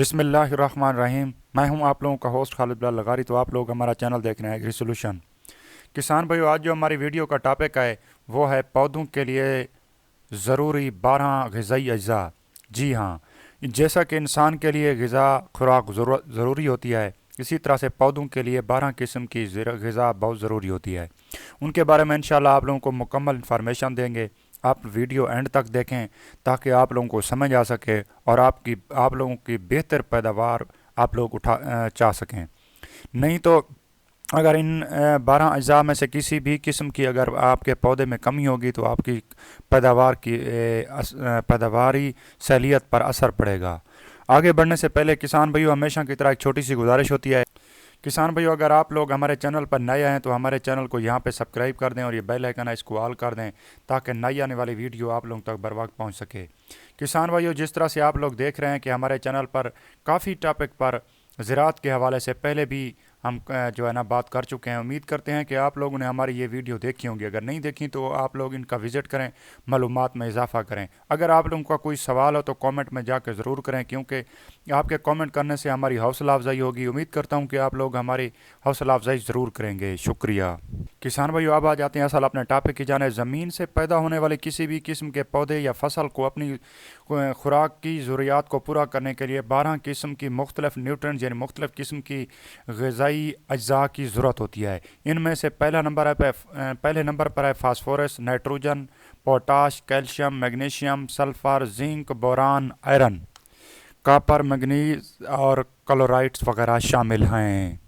बिस्मिल्लाहिर्रहमानिर्रहीम। मैं हूं आप लोगों का होस्ट खालिद बिलाल लगारी। तो आप लोग हमारा चैनल देख रहे हैं एग्री सोल्यूशन। किसान भाइयों, आज जो हमारी वीडियो का टॉपिक है वो है पौधों के लिए ज़रूरी 12 ग़िज़ाई अज्जा। जी हाँ, जैसा कि इंसान के लिए ग़िज़ा खुराक ज़रूरी होती है, इसी तरह से पौधों के लिए 12 किस्म की ग़िज़ा बहुत ज़रूरी होती है। उनके बारे में इंशाल्लाह आप लोगों को मुकम्मल इन्फॉर्मेशन देंगे। आप वीडियो एंड तक देखें ताकि आप लोगों को समझ आ सके और आप लोगों की बेहतर पैदावार आप लोग चाह सकें। नहीं तो अगर इन 12 अज्जा में से किसी भी किस्म की अगर आपके पौधे में कमी होगी तो आपकी पैदावारी सहलियत पर असर पड़ेगा। आगे बढ़ने से पहले किसान भाइयों, हमेशा की तरह एक छोटी सी गुजारिश होती है। किसान भाइयों, अगर आप लोग हमारे चैनल पर नए हैं तो हमारे चैनल को यहाँ पे सब्सक्राइब कर दें और ये बेल आइकन है इसको ऑल कर दें ताकि नई आने वाली वीडियो आप लोगों तक बर वक्त पहुँच सके। किसान भाइयों, जिस तरह से आप लोग देख रहे हैं कि हमारे चैनल पर काफ़ी टॉपिक पर ज़राअत के हवाले से पहले भी हम जो है ना बात कर चुके हैं। उम्मीद करते हैं कि आप लोगों ने हमारी ये वीडियो देखी होंगी। अगर नहीं देखी तो आप लोग इनका विज़िट करें, मालूमात में इजाफ़ा करें। अगर आप लोगों का कोई सवाल हो तो कमेंट में जाकर ज़रूर करें, क्योंकि आपके कमेंट करने से हमारी हौसला अफजाई होगी। उम्मीद करता हूँ कि आप लोग हमारी हौसला अफजाई ज़रूर करेंगे। शुक्रिया। किसान भाइयों, अब आ जाते हैं असल अपने टॉपिक की जाने। ज़मीन से पैदा होने वाले किसी भी किस्म के पौधे या फसल को अपनी खुराक की ज़रूरियात को पूरा करने के लिए 12 किस्म की मुख्तलिफ न्यूट्रिएंट्स यानी मुख्तलिफ किस्म की ग़िज़ाई अज्जा की ज़रूरत होती है। इनमें से पहले नंबर पर है phosphorus, nitrogen, potash, calcium, magnesium, sulphur, zinc, boron, iron, copper, manganese और क्लोराइड्स वगैरह शामिल हैं।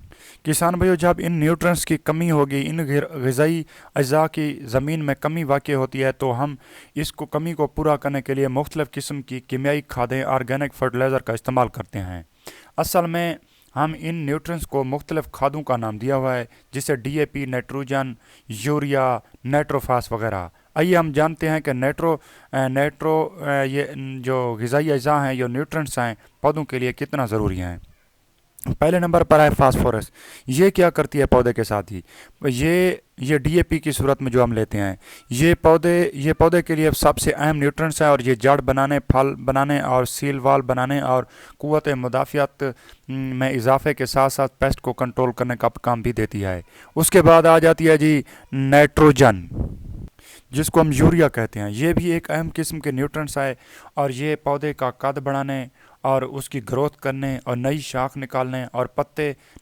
किसान भाइयों, जब इन न्यूट्रिएंट्स की कमी होगी, इन ग़िज़ाई अज्जा की ज़मीन में कमी वाक़ई होती है, तो हम इसको कमी को पूरा करने के लिए मुख्तलिफ़ किस्म की कीमियाई खादें, ऑर्गेनिक फर्टिलाइज़र का इस्तेमाल करते हैं। असल में हम इन न्यूट्रिएंट्स को मुख्तलिफ़ खादों का नाम दिया हुआ है, जिसे DAP, नाइट्रोजन, यूरिया, नाइट्रोफास वगैरह। आइए हम जानते हैं कि ये जो ग़िज़ाई अज्जा हैं, जो न्यूट्रिएंट्स हैं, पौधों के लिए कितना ज़रूरी हैं। पहले नंबर पर है फास्फोरस। ये क्या करती है पौधे के साथ ही, ये DAP की सूरत में जो हम लेते हैं, ये पौधे के लिए सबसे अहम न्यूट्रिएंट्स है और ये जड़ बनाने, फल बनाने और सील वाल बनाने और क़ुव्वत मुदाफ़ियत में इजाफे के साथ साथ पेस्ट को कंट्रोल करने का काम भी देती है। उसके बाद आ जाती है जी नाइट्रोजन, जिसको हम यूरिया कहते हैं। ये भी एक अहम किस्म के न्यूट्रिएंट्स है और ये पौधे का कद बढ़ाने और उसकी ग्रोथ करने और नई शाख निकालने और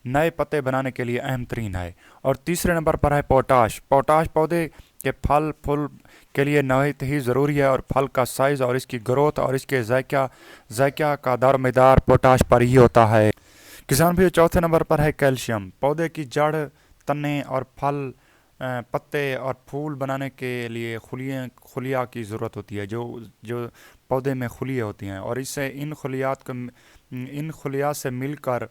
नए पत्ते बनाने के लिए अहम तरीन है। और तीसरे नंबर पर है पोटाश। पोटाश पौधे के फल फूल के लिए नहायत ही ज़रूरी है और फल का साइज़ और इसकी ग्रोथ और इसके जायका का दारोमदार पोटाश पर ही होता है। किसान भाई, चौथे नंबर पर है कैल्शियम। पौधे की जड़, तने और फल, पत्ते और फूल बनाने के लिए खुलिया की ज़रूरत होती है, जो पौधे में खुलियाँ होती हैं और इससे इन खुलियात से मिलकर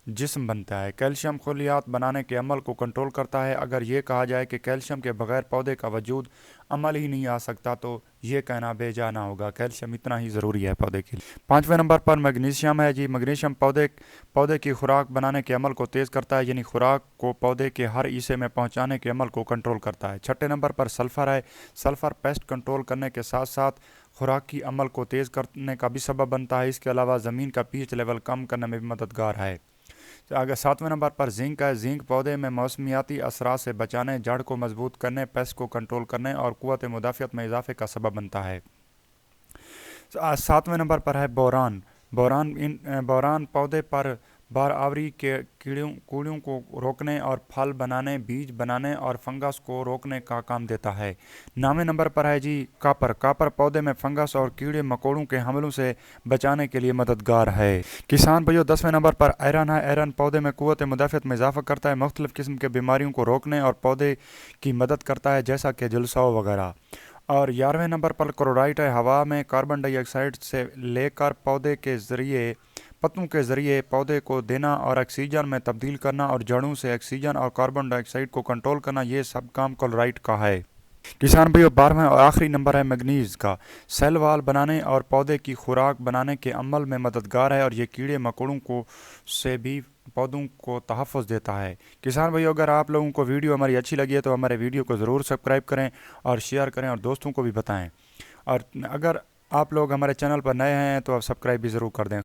जिस्म बनता है। कैल्शियम खुलियात बनाने के अमल को कंट्रोल करता है। अगर ये कहा जाए कि कैल्शियम के बगैर पौधे का वजूद अमल ही नहीं आ सकता तो ये कहना बेजाना होगा। कैल्शियम इतना ही ज़रूरी है पौधे के लिए। पाँचवें नंबर पर मैग्नीशियम है जी। मैग्नीशियम पौधे की खुराक बनाने के अमल को तेज़ करता है, यानी खुराक को पौधे के हर हिस्से में पहुँचाने के अमल को कंट्रोल करता है। छठे नंबर पर सल्फ़र है। सल्फ़र पेस्ट कंट्रोल करने के साथ साथ खुराकी अमल को तेज़ करने का भी सबब बनता है। इसके अलावा ज़मीन का पीएच लेवल कम करने में भी मददगार है। तो अगर सातवें नंबर पर जिंक है। जिंक पौधे में मौसमियाती असरात से बचाने, जड़ को मजबूत करने, पेस्ट को कंट्रोल करने और क़ुव्वत मुदाफ़ियत में इजाफे का सबब बनता है। सातवें नंबर पर है बोरान। बोरान पौधे पर बार आवरी के कीड़ों को रोकने और फल बनाने, बीज बनाने और फंगस को रोकने का काम देता है। 9वें नंबर पर है जी कॉपर। कॉपर पौधे में फंगस और कीड़े मकोड़ों के हमलों से बचाने के लिए मददगार है। किसान भाइयों, 10वें नंबर पर आयरन है। आयरन पौधे में क़ुव्वत मुदाफ़ियत में इजाफा करता है, मुख्तलिफ़ किस्म के बीमारियों को रोकने और पौधे की मदद करता है, जैसा कि जुलसाव वगैरह। और 11वें नंबर पर क्लोराइड है। हवा में कार्बन डाइऑक्साइड से लेकर पत्तों के ज़रिए पौधे को देना और ऑक्सीजन में तब्दील करना और जड़ों से ऑक्सीजन और कार्बन डाइऑक्साइड को कंट्रोल करना, ये सब काम क्लोराइड का है। किसान भाइयों, 12वें और आखिरी नंबर है मैग्नीज का। सेल वाल बनाने और पौधे की खुराक बनाने के अमल में मददगार है और ये कीड़े मकोड़ों से भी पौधों को तहफ़्फ़ुज़ देता है। किसान भाइयों, अगर आप लोगों को वीडियो हमारी अच्छी लगी है तो हमारे वीडियो को ज़रूर सब्सक्राइब करें और शेयर करें और दोस्तों को भी बताएं। और अगर आप लोग हमारे चैनल पर नए हैं तो आप सब्सक्राइब भी ज़रूर कर दें।